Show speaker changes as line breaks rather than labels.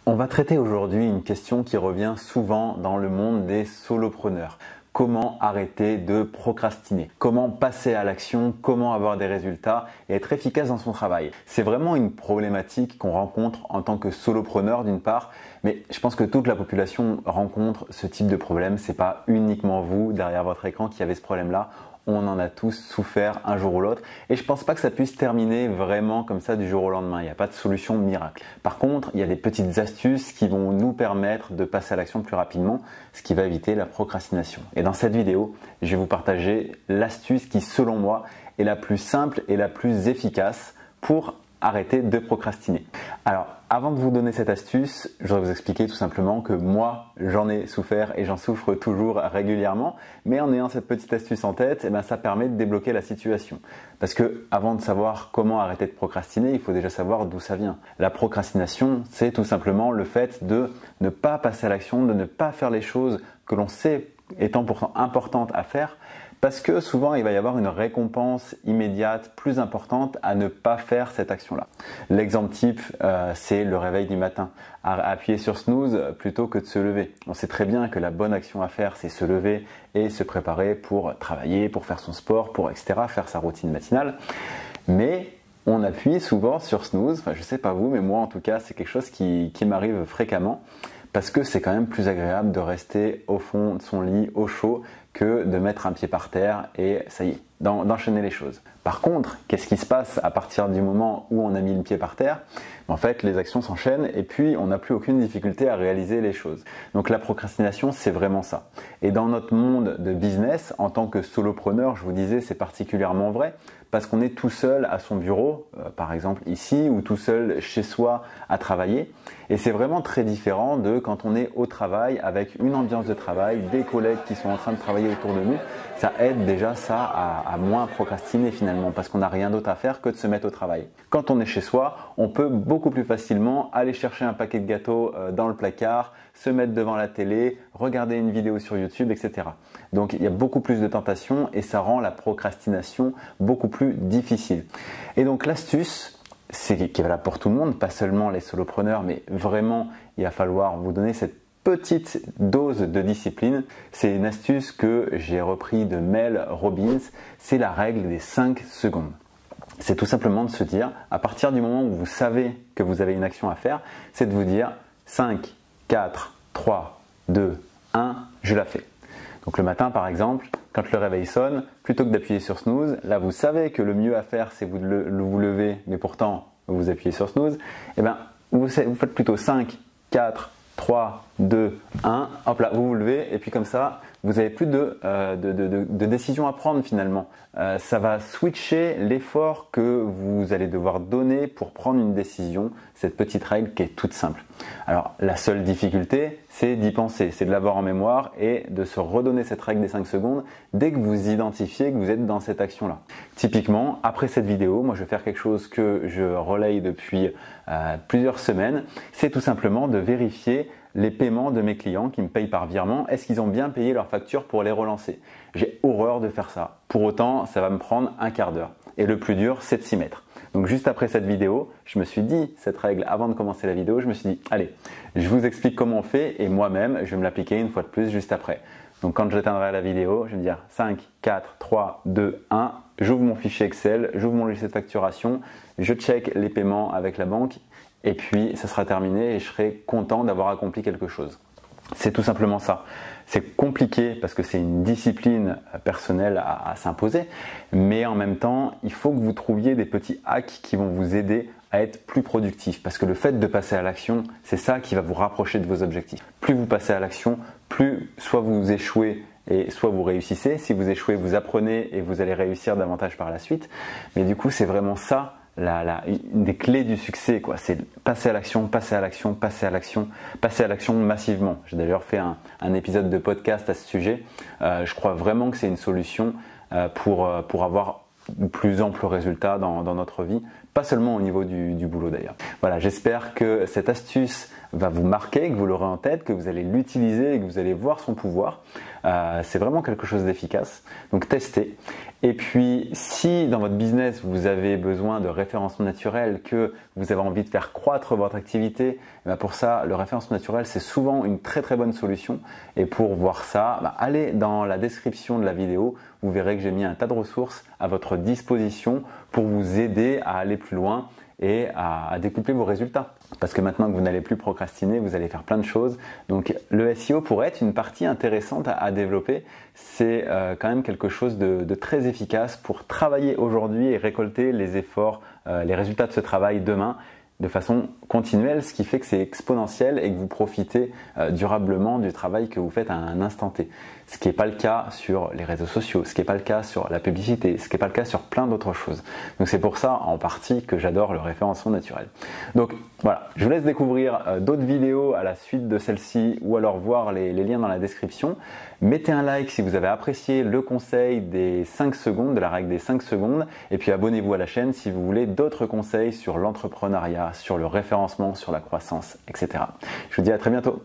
On va traiter aujourd'hui une question qui revient souvent dans le monde des solopreneurs. Comment arrêter de procrastiner? Comment passer à l'action? Comment avoir des résultats et être efficace dans son travail? C'est vraiment une problématique qu'on rencontre en tant que solopreneur d'une part, mais je pense que toute la population rencontre ce type de problème. C'est pas uniquement vous derrière votre écran qui avez ce problème-là. On en a tous souffert un jour ou l'autre et je pense pas que ça puisse terminer vraiment comme ça du jour au lendemain. Il n'y a pas de solution miracle. Par contre, il y a des petites astuces qui vont nous permettre de passer à l'action plus rapidement, ce qui va éviter la procrastination. Et dans cette vidéo, je vais vous partager l'astuce qui, selon moi, est la plus simple et la plus efficace pour arrêter de procrastiner. Alors, avant de vous donner cette astuce, je voudrais vous expliquer tout simplement que moi, j'en ai souffert et j'en souffre toujours régulièrement. Mais en ayant cette petite astuce en tête, ça permet de débloquer la situation. Parce que avant de savoir comment arrêter de procrastiner, il faut déjà savoir d'où ça vient. La procrastination, c'est tout simplement le fait de ne pas passer à l'action, de ne pas faire les choses que l'on sait étant pourtant importantes à faire. Parce que souvent, il va y avoir une récompense immédiate plus importante à ne pas faire cette action-là. L'exemple type, c'est le réveil du matin. Appuyer sur snooze plutôt que de se lever. On sait très bien que la bonne action à faire, c'est se lever et se préparer pour travailler, pour faire son sport, pour etc., faire sa routine matinale. Mais on appuie souvent sur snooze. Enfin, je sais pas vous, mais moi en tout cas, c'est quelque chose qui m'arrive fréquemment. Parce que c'est quand même plus agréable de rester au fond de son lit, au chaud, que de mettre un pied par terre et ça y est, d'enchaîner les choses. Par contre, qu'est-ce qui se passe à partir du moment où on a mis le pied par terre? En fait, les actions s'enchaînent et puis on n'a plus aucune difficulté à réaliser les choses. Donc la procrastination, c'est vraiment ça. Et dans notre monde de business, en tant que solopreneur, je vous disais, c'est particulièrement vrai parce qu'on est tout seul à son bureau, par exemple ici, ou tout seul chez soi à travailler. Et c'est vraiment très différent de quand on est au travail avec une ambiance de travail, des collègues qui sont en train de travailler autour de nous. Ça aide déjà ça à moins procrastiner finalement parce qu'on n'a rien d'autre à faire que de se mettre au travail. Quand on est chez soi, on peut beaucoup plus facilement aller chercher un paquet de gâteaux dans le placard, se mettre devant la télé, regarder une vidéo sur YouTube, etc. Donc il y a beaucoup plus de tentations et ça rend la procrastination beaucoup plus difficile. Et donc l'astuce, c'est qui est valable pour tout le monde, pas seulement les solopreneurs, mais vraiment il va falloir vous donner cette petite dose de discipline. C'est une astuce que j'ai repris de Mel Robbins, c'est la règle des 5 secondes. C'est tout simplement de se dire, à partir du moment où vous savez que vous avez une action à faire, c'est de vous dire 5, 4, 3, 2, 1, je la fais. Donc le matin par exemple, quand le réveil sonne, plutôt que d'appuyer sur snooze, là vous savez que le mieux à faire c'est vous lever, mais pourtant vous appuyez sur snooze, vous faites plutôt 5, 4, 3, 2, 1, hop là, vous vous levez et puis comme ça, vous n'avez plus de décision à prendre finalement. Ça va switcher l'effort que vous allez devoir donner pour prendre une décision, cette petite règle qui est toute simple. Alors la seule difficulté, c'est d'y penser, c'est de l'avoir en mémoire et de se redonner cette règle des 5 secondes dès que vous identifiez que vous êtes dans cette action-là. Typiquement, après cette vidéo, moi je vais faire quelque chose que je relaye depuis plusieurs semaines, c'est tout simplement de vérifier les paiements de mes clients qui me payent par virement, est-ce qu'ils ont bien payé leurs factures pour les relancer? J'ai horreur de faire ça. Pour autant, ça va me prendre un quart d'heure. Et le plus dur, c'est de s'y mettre. Donc juste après cette vidéo, je me suis dit cette règle avant de commencer la vidéo, je me suis dit, allez, je vous explique comment on fait et moi-même, je vais me l'appliquer une fois de plus juste après. Donc quand j'atteindrai la vidéo, je vais me dire 5, 4, 3, 2, 1, j'ouvre mon fichier Excel, j'ouvre mon logiciel de facturation, je check les paiements avec la banque et puis ça sera terminé et je serai content d'avoir accompli quelque chose. C'est tout simplement ça. C'est compliqué parce que c'est une discipline personnelle à s'imposer, mais en même temps, il faut que vous trouviez des petits hacks qui vont vous aider à être plus productif parce que le fait de passer à l'action, c'est ça qui va vous rapprocher de vos objectifs. Plus vous passez à l'action, plus soit vous échouez et soit vous réussissez. Si vous échouez, vous apprenez et vous allez réussir davantage par la suite. Mais du coup, c'est vraiment ça une des clés du succès, quoi. C'est passer à l'action, passer à l'action, passer à l'action, passer à l'action massivement. J'ai d'ailleurs fait un épisode de podcast à ce sujet. Je crois vraiment que c'est une solution pour avoir de plus amples résultats dans notre vie, pas seulement au niveau du boulot d'ailleurs. Voilà, j'espère que cette astuce va vous marquer, que vous l'aurez en tête, que vous allez l'utiliser et que vous allez voir son pouvoir. C'est vraiment quelque chose d'efficace. Donc testez. Et puis si dans votre business vous avez besoin de référencement naturel, que vous avez envie de faire croître votre activité, pour ça le référencement naturel c'est souvent une très très bonne solution. Et pour voir ça, allez dans la description de la vidéo, vous verrez que j'ai mis un tas de ressources à votre disposition pour vous aider à aller plus loin et à décupler vos résultats. Parce que maintenant que vous n'allez plus procrastiner, vous allez faire plein de choses. Donc le SEO pourrait être une partie intéressante à développer. C'est quand même quelque chose de très efficace pour travailler aujourd'hui et récolter les efforts, les résultats de ce travail demain de façon continuelle, ce qui fait que c'est exponentiel et que vous profitez durablement du travail que vous faites à un instant T. Ce qui n'est pas le cas sur les réseaux sociaux, ce qui n'est pas le cas sur la publicité, ce qui n'est pas le cas sur plein d'autres choses. Donc c'est pour ça en partie que j'adore le référencement naturel. Donc voilà, je vous laisse découvrir d'autres vidéos à la suite de celle-ci ou alors voir les liens dans la description. Mettez un like si vous avez apprécié le conseil des 5 secondes, de la règle des 5 secondes, et puis abonnez-vous à la chaîne si vous voulez d'autres conseils sur l'entrepreneuriat, sur le référencement, sur la croissance, etc. Je vous dis à très bientôt.